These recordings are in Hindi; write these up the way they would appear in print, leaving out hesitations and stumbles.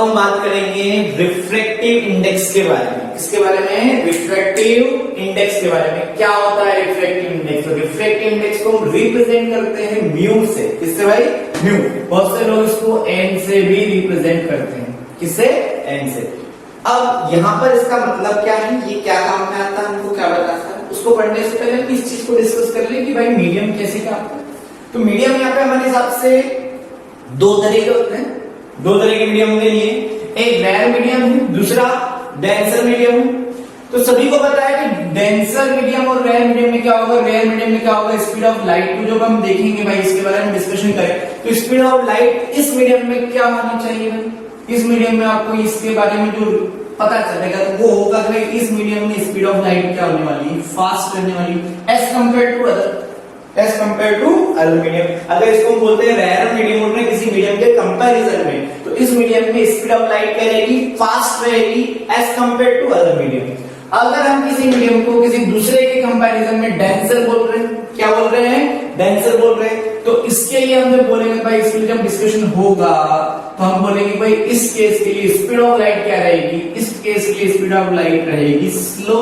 हम बात करेंगे रिफ्रैक्टिव इंडेक्स के बारे में। किसके बारे में? रिफ्रैक्टिव इंडेक्स के बारे में। क्या होता है रिफ्रैक्टिव इंडेक्स? तो रिफ्रैक्टिव इंडेक्स को हम रिप्रेजेंट करते हैं म्यू से। किससे भाई? म्यू। बहुत से लोग इसको एन से भी रिप्रेजेंट करते हैं। किससे? एन से। अब यहाँ पर इसका मतलब क्या है, ये क्या काम में आता है, हमको क्या बताता है, उसको पढ़ने से पहले इस चीज को डिस्कस कर ले कि भाई मीडियम कैसे क्या होता है। तो मीडियम यहाँ पे हमारे हिसाब से दो तरह के होते हैं। दो तरह के मीडियम के लिए एक रेयर मीडियम है, दूसरा डेंसर मीडियम है। तो सभी को पता है कि डेंसर मीडियम और रेयर मीडियम में क्या होगा, रेयर मीडियम में क्या होगा, स्पीड ऑफ लाइट को जब हम देखेंगे भाई इसके बारे में डिस्कशन करें तो स्पीड ऑफ लाइट इस मीडियम में क्या होनी चाहिए भाई, इस मीडियम में आपको इसके बारे में जो पता चलेगा तो वो होगा कि इस मीडियम में स्पीड ऑफ लाइट क्या होने वाली है, फास्ट रहने वाली as compare to other medium. अगर इसको हम बोलते हैं रेयर मीडियम बोल रहे हैं किसी मीडियम के कंपैरिजन में, तो इस मीडियम में स्पीड ऑफ लाइट क्या रहेगी, फास्ट रहेगी as compare to other medium. अगर हम किसी मीडियम को किसी दूसरे के कंपैरिजन में डेंसर बोल रहे हैं, क्या बोल रहे हैं, डेंसर बोल रहे हैं, तो इसके लिए हम जब बोलेंगे भाई इसके लिए जब डिस्कशन होगा तो हम बोलेंगे भाई इस केस के लिए स्पीड ऑफ लाइट क्या रहेगी, इस केस के लिए स्पीड ऑफ लाइट रहेगी slow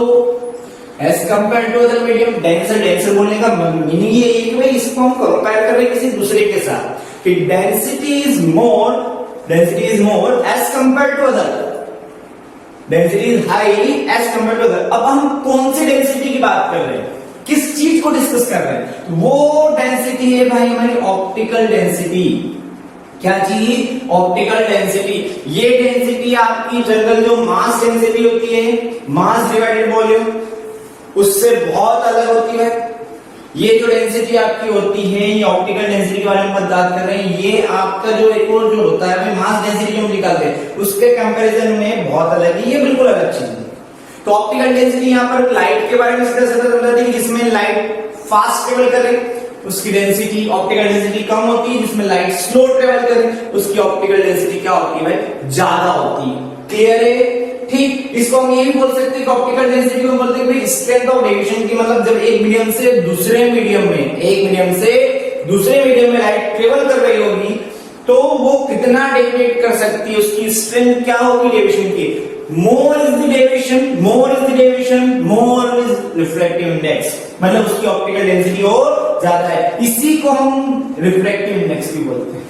as compare to other medium. Denser बोलने का मीनिंग ये है कि भाई इसको हम कंपेयर कर रहे हैं किसी दूसरे के साथ कि density is more as compare to other, density is high as compare to other. अब हम कौन सी डेंसिटी की बात कर रहे हैं, किस चीज को डिस्कस कर रहे हैं? वो डेंसिटी है भाई हमारी ऑप्टिकल डेंसिटी। क्या चीज? Optical density. ये डेंसिटी आपकी जनरल जो मास डेंसिटी होती है, मास डिवाइडेड वॉल्यूम, उससे बहुत अलग होती है। ये जो डेंसिटी आपकी होती है, ये ऑप्टिकल डेंसिटी के बारे में बात कर रहे हैं, ये आपका जो एक और जो होता है मास डेंसिटी जो हम निकालते हैं उसके कंपैरिजन में बहुत अलग है, ये बिल्कुल अलग चीज है। तो ऑप्टिकल डेंसिटी यहाँ पर लाइट के बारे में सीधा सीधा समझाते हैं, जिसमें लाइट फास्ट ट्रेवल करे उसकी डेंसिटी ऑप्टिकल डेंसिटी कम होती है, जिसमें लाइट स्लो ट्रेवल करे उसकी ऑप्टिकल डेंसिटी क्या होती है भाई, ज्यादा होती है। क्लियर है? ठीक। इसको हम ये भी बोल सकते हैं कि ऑप्टिकल डेंसिटी को बोलते हैं भाई स्ट्रेंथ ऑफ डेविएशन की, मतलब जब एक मीडियम से दूसरे मीडियम में लाइट ट्रेवल कर रही होगी तो वो कितना डेविएट कर सकती है, उसकी स्ट्रेंथ क्या होगी डेविएशन की। More is the deviation more is refractive index, मतलब उसकी ऑप्टिकल डेंसिटी और ज्यादा है। इसी को हम रिफ्रैक्टिव इंडेक्स भी बोलते हैं।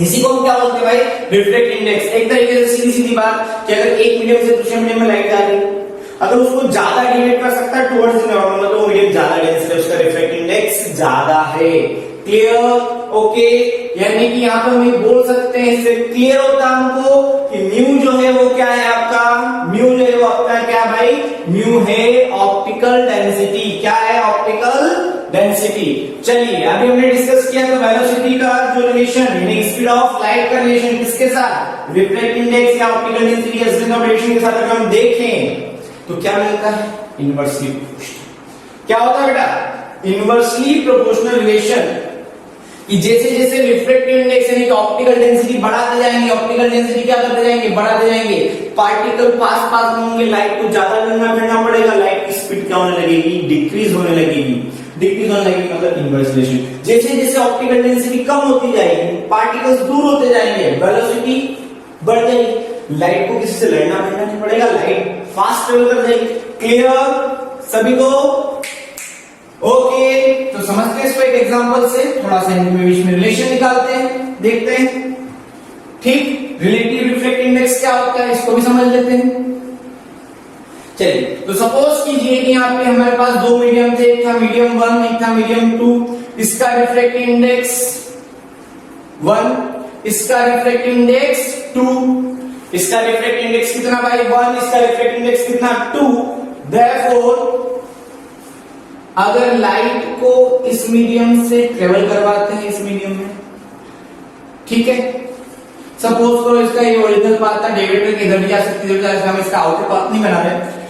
इसी को हम क्या बोलते हैं भाई, रिफ्रैक्टिव इंडेक्स। एक तरीके से सीधी सीधी बात कि अगर एक मीडियम से दूसरे मीडियम में लाइट जा रही है, अगर उसको ज्यादा डिवाइड कर सकता है टुवर्ड्स नॉर्मल, तो मीडियम ज्यादा डेंस है, उसका रिफ्रैक्टिव इंडेक्स ज्यादा है। क्लियर? ओके। यानी कि यहाँ पर हम बोल सकते हैं, इससे क्लियर होता है हमको कि म्यू जो है वो क्या है आपका, म्यू जो है वो आपका क्या भाई, म्यू है ऑप्टिकल डेंसिटी। क्या है? Optical density. चलिए अभी हमने डिस्कस किया तो वेलोसिटी का जो रिलेशन यानी स्पीड ऑफ लाइट का रिलेशन किसके साथ, रिफ्रैक्टिव इंडेक्स या ऑप्टिकल डेंसिटी या स्ट्रेंथ ऑफ डेविएशन के साथ अगर हम देखें तो क्या मिलता है, इनवर्सली प्रोपोर्शनल। क्या होता है बेटा, इनवर्सली प्रोपोर्शनल रिलेशन। कि जैसे जैसे रिफ्रैक्टिव इंडेक्स यानी कि ऑप्टिकल डेंसिटी बढ़ाते जाएंगे, ऑप्टिकल डेंसिटी क्या करते जाएंगे, बढ़ाते जाएंगे, पार्टिकल पास होंगे, लाइट को ज्यादा लंबा करना पड़ेगा, लाइट की स्पीड क्या होने लगेगी, डिक्रीज होने लगेगी मतलब इनवर्स रिलेशन। जैसे जैसे ऑप्टिकल डेंसिटी कम होती जाएगी, पार्टिकल्स दूर होते जाएंगे, वेलोसिटी बढ़ जाएगी, लाइट को किसी से लड़ना भिड़ना नहीं पड़ेगा, लाइट फास्ट ट्रेवल कर जाएगी। क्लियर सभी को? ओके। तो समझते हैं इसको एक एग्जांपल से, थोड़ा सा इनके बीच में रिलेशन निकालते हैं, देखते हैं। ठीक। रिलेटिव रिफ्रैक्टिव इंडेक्स क्या होता है इसको भी समझ लेते हैं। चलिए तो सपोज कीजिए कि यहाँ पे हमारे पास दो मीडियम थे, एक था मीडियम 1 एक था मीडियम 2। इसका रिफ्रैक्टिव इंडेक्स 1, इसका रिफ्रैक्टिव इंडेक्स 2। इसका रिफ्रैक्टिव इंडेक्स कितना भाई 1, इसका रिफ्रैक्टिव इंडेक्स कितना 2। देयरफॉर अगर लाइट को इस मीडियम से ट्रेवल करवाते हैं इस मीडियम में, ठीक है, सपोज करो इसका ये ओरिजिनल पाथ था, डेविएटर इधर भी जा सकती है, हम इसका आउटर पाथ नहीं बना रहे।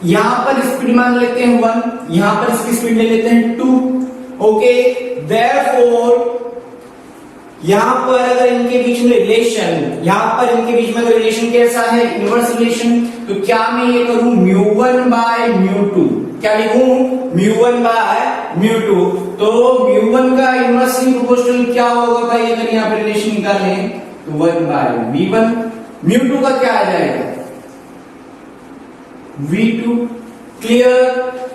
यहां पर स्पीड मान लेते हैं 1, यहां पर इसकी स्पीड ले लेते हैं 2। ओके। देयरफॉर यहां पर अगर इनके बीच में रिलेशन, यहां पर इनके बीच में अगर रिलेशन कैसा है, इनवर्स रिलेशन, तो क्या मैं ये करूं μ1 बाय μ2, क्या लिखूं μ1 बाय μ2। तो μ1 का इनवर्सली प्रोपोर्शनल क्या होगा भाई, अगर यहां पर रिलेशन निकालें तो 1 बाय v1 μ2 का क्या आ जाएगा v2। क्लियर,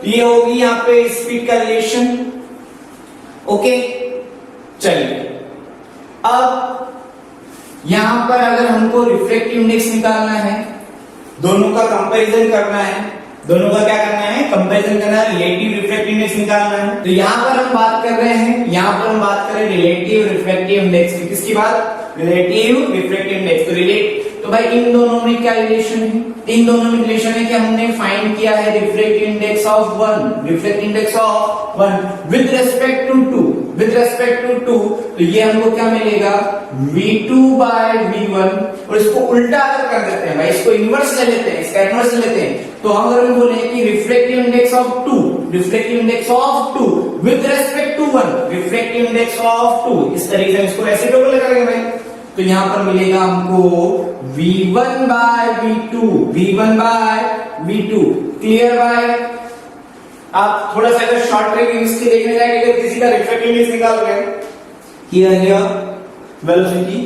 ये होगी यहाँ पे स्पीड का रिलेशन। ओके, चलिए अब यहां पर अगर हमको रिफ्रैक्टिव इंडेक्स निकालना है, दोनों का कंपैरिजन करना है, दोनों का क्या करना है, कंपैरिजन करना है, रिलेटिव रिफ्रैक्टिव इंडेक्स निकालना है। तो यहां पर हम बात कर रहे हैं, यहां पर हम बात कर रहे हैं रिलेटिव रिफ्रैक्टिव इंडेक्स की। किसकी बात, रिलेटिव रिफ्रैक्टिव इंडेक्स। तो रिलेट, तो भाई इन दोनों में क्या रिलेशन है, इन दोनों में रिलेशन है कि हमने फाइंड किया है refractive index of 1, refractive index of 1 with respect to 2, with respect to 2। तो ये हमको क्या मिलेगा, v2 by v1। और इसको उल्टा अगर कर देते हैं भाई, इसको इनवर्स ले लेते हैं, इसका इनवर्स ले लेते हैं, तो हम अगर बोले कि refractive index of 2, refractive index of 2 with respect to 1, refractive index of 2, इस तरीके से इसको रेसिप्रोकल करेंगे भाई। तो यहां पर मिलेगा हमको v1 by v2, v1 by v2। Clear भाई, आप थोड़ा सा अगर शॉर्ट ट्रिक इसकी देखने जाएंगे, किसी का रिफ्रैक्टिव इंडेक्स निकाल रहे हैं, किया वेलोसिटी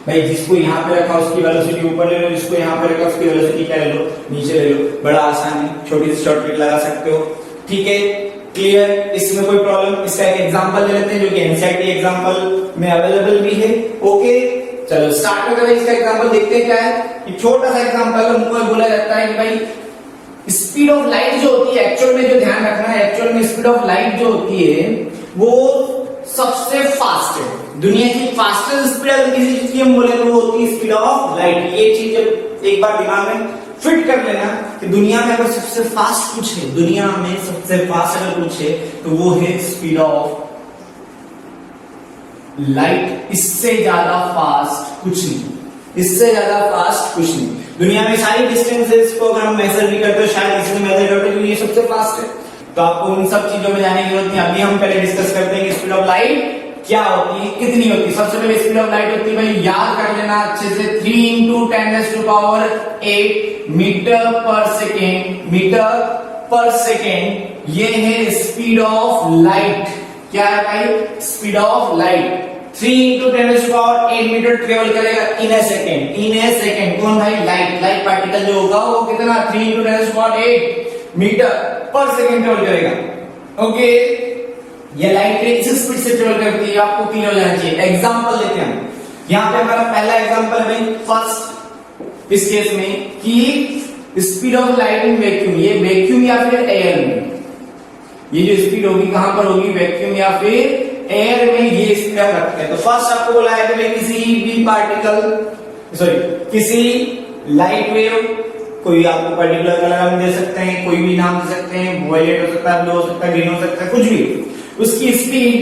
भाई, जिसको यहां पे रखा उसकी वेलोसिटी ऊपर ले लो, जिसको यहां पे रखा उसकी वेलोसिटी क्या ले लो, नीचे ले लो। बड़ा आसान है, छोटी सी शॉर्ट ट्रिक लगा सकते हो। ठीक है, क्लियर, इसमें कोई प्रॉब्लम। इसका एक एग्जांपल ले लेते हैं जो कि एनसीईआरटी एग्जांपल में अवेलेबल भी है। ओके, चलो स्टार्ट करते हैं। इसका एग्जांपल देखते हैं क्या है। एक छोटा सा एग्जांपल हमको बोला जाता है कि भाई स्पीड ऑफ लाइट जो होती है, एक्चुअल में जो ध्यान रखना है, एक्चुअल में स्पीड ऑफ लाइट जो होती है वो सबसे फास्ट है, दुनिया की फास्टेस्ट स्पीड अगर किसी चीज की हम बोले तो वो होती है स्पीड ऑफ लाइट। ये चीज एक बार दिमाग में फिट कर लेना कि दुनिया में अगर सबसे फास्ट कुछ है, दुनिया में सबसे फास्ट अगर कुछ है तो वो है स्पीड ऑफ लाइट। इससे ज्यादा फास्ट कुछ नहीं, इससे ज्यादा फास्ट कुछ नहीं। दुनिया में सारी डिस्टेंसेस को अगर हम मेजर भी करते हैं, शायद इसमें मेजर करते हैं, ये सबसे फास्ट है। तो आपको उन सब चीजों में जाने की जरूरत नहीं। अभी हम पहले डिस्कस करते हैं कि स्पीड ऑफ लाइट क्या होती है, कितनी होती है। सबसे पहले स्पीड ऑफ लाइट होती है भाई, याद कर लेना अच्छे से, 3 × 10⁸ मीटर पर सेकेंड, मीटर पर सेकेंड। ये है स्पीड ऑफ लाइट। क्या है भाई, speed of light 3 × 10⁸ metre travel करेगा in A second, in A second. कौन भाई, लाइट। लाइट पार्टिकल जो होगा वो कितना, 3 × 10⁸ मीटर पर सेकेंड ट्रेवल करेगा। ओके, ये लाइट इस स्पीड से ट्रेवल करती है, आपको क्लियर हो जाना चाहिए। एग्जांपल लेते हैं हम। यहां पे हमारा पहला एग्जांपल है भाई फर्स्ट, इस केस में कि speed of light in vacuum, ये वैक्यूम या फिर एयर में, ये जो स्पीड होगी कहां पर होगी, वैक्यूम या फिर एयर में, ये स्पीड हम रखते हैं। तो फर्स्ट आपको बोला है कि भाई किसी भी पार्टिकल, सॉरी किसी लाइट वेव, कोई आपको पर्टिकुलर कलर हम दे सकते हैं, कोई भी नाम दे सकते हैं, वायलेट हो सकता है, ब्लू हो सकता है, ग्रीन हो सकता है, कुछ भी। उसकी स्पीड,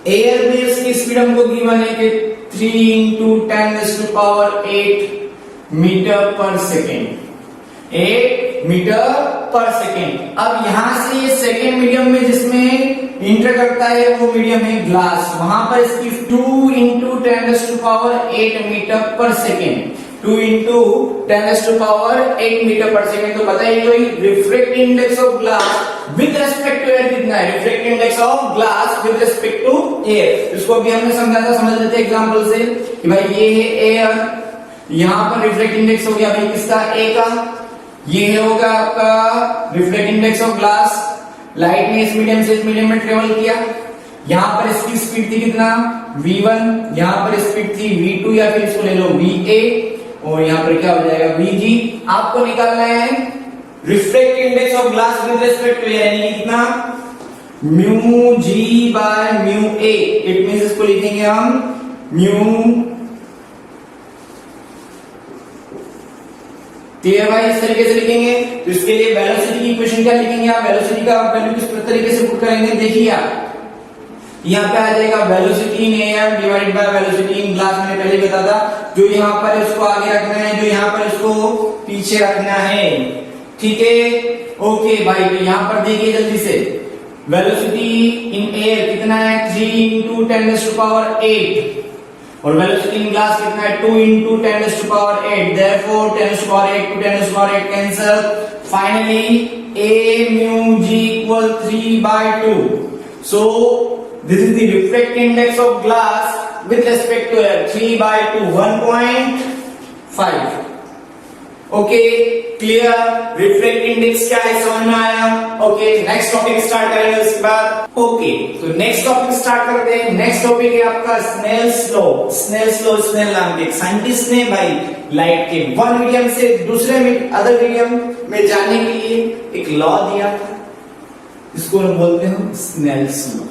एयर में उसकी स्पीड हमको गिवन है कि 3 × 10⁸ मीटर पर सेकेंड, 8 मीटर पर सेकेंड। अब यहां से ये सेकेंड मीडियम में जिसमें इंटर करता है वो मीडियम है ग्लास, वहां पर इसकी 2 × 10⁸ मीटर पर सेकेंड, 2 × 10⁸ मीटर पर सेकेंड। तो बताइए कोई refractive index of glass with respect to air कितना है, refractive index of glass with respect to air. इसको अभी हमने समझा था, समझ लेते हैं एग्जांपल से कि भाई ये है एयर, यहां पर रिफ्रैक्टिव इंडेक्स हो गया भाई किसका, ए का। ये होगा आपका refractive index of glass, light ने इस मीडियम से इस मीडियम में ट्रेवल किया, यहां पर इसकी स्पीड थी कितना, v1, यहां पर स्पीड थी v2 या फिर इसको ले लो va, और यहां पर क्या हो जाएगा vg। आपको निकालना है refractive index of glass with respect to air, यानी कितना, μg by μa। It means इसको लिखेंगे हम म्यू। क्लियर भाई, इस तरीके से लिखेंगे। तो इसके लिए वेलोसिटी की इक्वेशन क्या लिखेंगे आप, वेलोसिटी का वैल्यू किस तरीके से पुट करेंगे, देखिए आप यहाँ पे आ जाएगा velocity in air divided by velocity in glass. मैंने पहले बताया था, जो यहाँ पर उसको आगे रखना है, जो यहाँ पर उसको पीछे रखना है। ठीक है, ओके भाई। तो यहाँ पर देखिए जल्दी से, वेलोसिटी इन एयर कितना है, 3 × 10⁸, और वेलोसिटी इन ग्लास कितना है, 2 × 10⁸। Therefore 10⁸ to 10⁸ cancel. Finally a μg = 3/2। So this is the refractive index of glass with respect to air 3 by 2 1.5. Okay clear. Refractive index क्या है समझ में आया। ओके नेक्स्ट टॉपिक स्टार्ट करेंगे उसके बाद। ओके तो नेक्स्ट टॉपिक स्टार्ट करते हैं। नेक्स्ट टॉपिक है आपका Snell's law. Snell's law, Snell नाम के साइंटिस्ट ने भाई लाइट के वन मीडियम से दूसरे अदर मीडियम में जाने के लिए एक लॉ दिया था, इसको हम बोलते हैं स्नेल्स लॉ।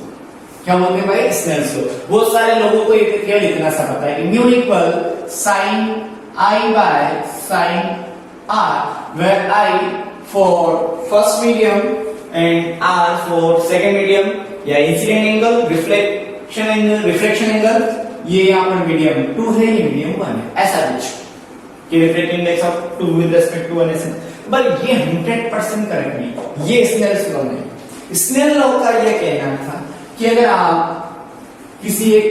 क्या बोलते हैं भाई? Snell's law. बहुत सारे लोगों को ये केवल इतना सा पता है कि mu equal sine I by sine R, where I for first medium and R for second medium, या incident angle, reflection angle, refraction angle, ये यहाँ पर मीडियम 2 है, ये मीडियम 1 है, ऐसा कुछ कि refractive index of 2 with respect to 1 ऐसे। बट ये 100% करेक्ट नहीं, ये स्नेल्स लॉ नहीं। स्नेल लॉ का ये कहना था कि अगर आप किसी एक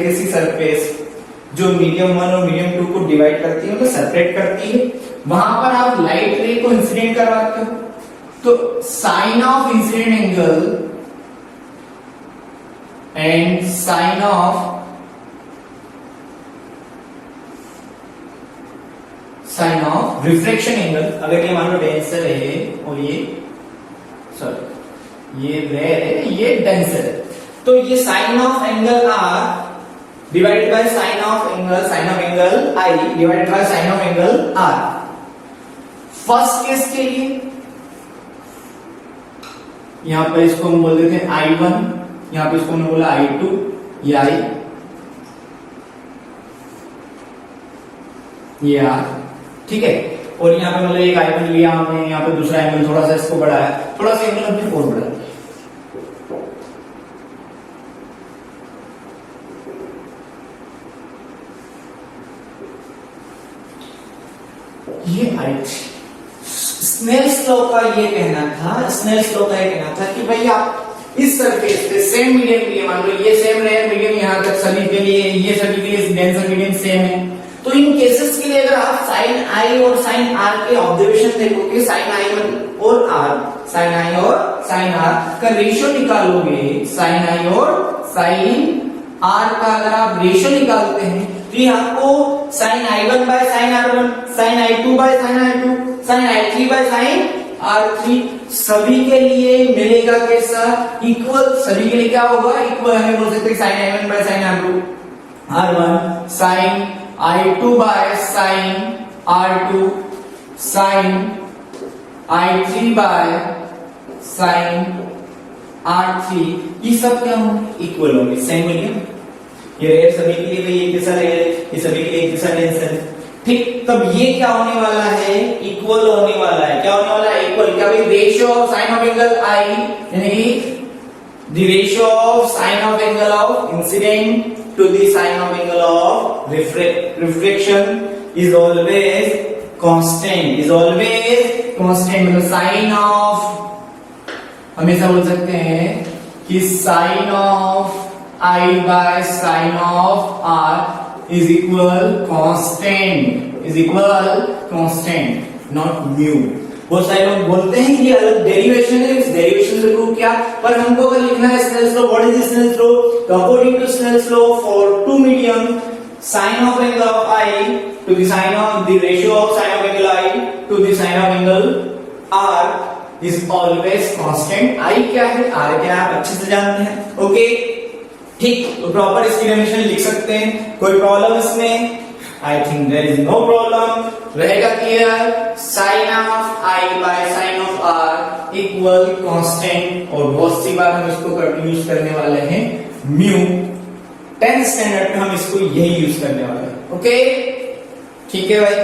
ऐसी सरफेस जो मीडियम 1 और मीडियम 2 को डिवाइड करती है, उनको सेपरेट करती है, वहां पर आप लाइट रे को इंसिडेंट करवाते हो, तो sine of incident angle and sine of refraction angle, अगर ये मान लो डेंसर है और ये रेयर है, ये डेंसर है, तो ये sine of angle R divided by sin of angle I divided by sin of angle R। First case के लिए यहां पर इसको हम बोल देते हैं I1, यहां पर इसको हमने बोला I2, ये I, ये R, ठीक है। और यहां पे मतलब एक I1 लिया हमने, यहां पे दूसरा एंगल थोड़ा सा इसको बढ़ाया, थोड़ा सा एंगल हमने और बढ़ाया, ये आई। स्नेल्स लॉ का ये कहना था कि भाई आप इस सरफेस पे सेम मीडियम के लिए, मान लो ये सेम रेयर मीडियम यहां तक सभी के लिए, ये सभी के लिए डेंसर मीडियम सेम है, तो इन केसेस के लिए अगर आप साइन आई और साइन आर के ऑब्जर्वेशन देखोगे, साइन आई और साइन आर का रेशियो निकालोगे, साइन आई और साइन आर का अगर आप रेशियो निकालते हैं तो ये आपको sine I1 by sine R1, sine I2 by sine R2, sine I3 by sine R3 सभी के लिए मिलेगा कैसा? इक्वल। सभी के लिए क्या होगा? इक्वल। हमें बोल सकते हैं sine I1 by sine R1, sine I2 by sine R2, sine I3 by sine R3, ये सब क्या होंगे? इक्वल होंगे, सेम मीडियम। ये रेयर सभी के लिए, ये कैसा रेयर, ये सभी के लिए एक जैसा डेंसर है, ठीक। तब ये क्या होने वाला है? इक्वल होने वाला है। क्या होने वाला है? इक्वल। क्या भाई? Ratio of sine of angle i, यानी कि the ratio of sine of angle of incident to the sine of angle of refraction is always constant, मतलब साइन ऑफ, हमेशा बोल सकते हैं कि sine of I by sin of R is equal constant, not mu। बहुत सारे लोग बोलते हैं कि अलग डेरिवेशन है, इस डेरिवेशन से प्रूव किया, पर हमको अगर लिखना है Snell's law, what is Snell's law? तो according to Snell's law for two medium, sine of angle of I to the sine of the ratio of sine of angle I to the sine of angle R is always constant। I क्या है, R क्या है, आप अच्छे से जानते हैं। ओके ठीक, तो प्रॉपर इसकी डेफिनेशन लिख सकते हैं। कोई प्रॉब्लम इसमें? I think there is no problem. रहेगा clear? Sine of i by sine of r equal constant, और बहुत सी बार हम इसको यूज करने वाले हैं म्यू। 10th स्टैंडर्ड में हम इसको यही यूज करने वाले हैं। ओके ठीक है भाई।